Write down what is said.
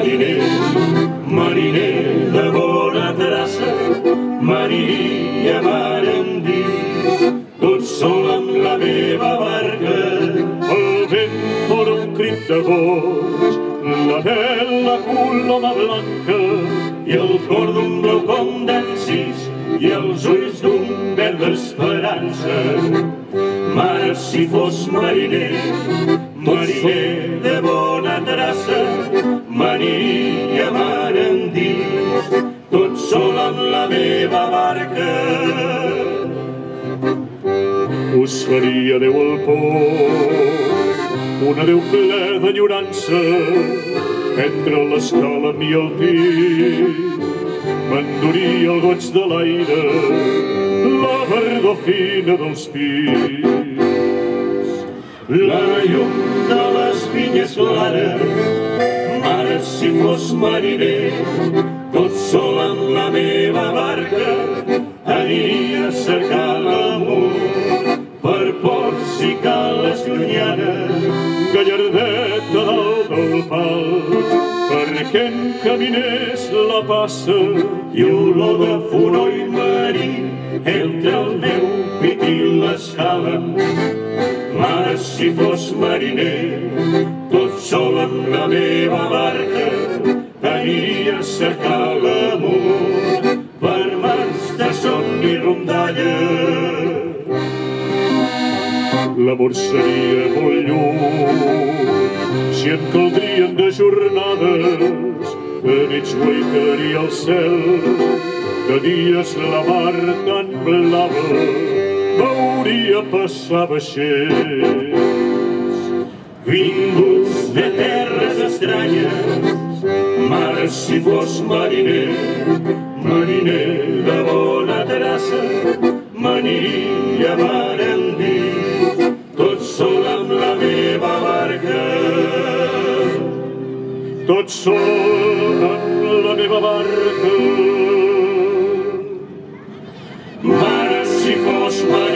mariner, mariner de bona traça, m'aniria mar endins, tot sol amb la meva barca. El vent fora un crit de goig, la vela coloma blanca i el cor d'un blau com d'encís i els ulls d'un verd d'esperança. Mare, si fos mariner, mariner de bona traça, m'aniria mar endins, tot sol amb la meva barca. Us faria Déu al port, un adéu ple d'enyorança, entre l'escalm i el tir, m'enduria el goig de l'aire, la verdor fina dels pins. La llum de les vinyes clares, mare, si fos mariner, tot sol amb la meva barca, aniria a cercar l'amor per ports i cales llunyanes, gallardeta dalt del pal, perquè encaminés la passa i olor de fonoll marí entre el meu pit i l'escala. Mare, si fos mariner, tot sol amb la meva barca, aniria a cercar l'amor per mars de son i rondalla. L'amor seria molt lluny si en caldrien de jornades, de nits guaitaria el cel, de dies la mar tan blava veuria passar vaixells vinguts de terres estranyes. Mare, si fos mariner, mariner de bona traça, m'aniria mar endins, tot sol amb la meva barca. Tot sol amb la meva barca. Mare, si fos mariner,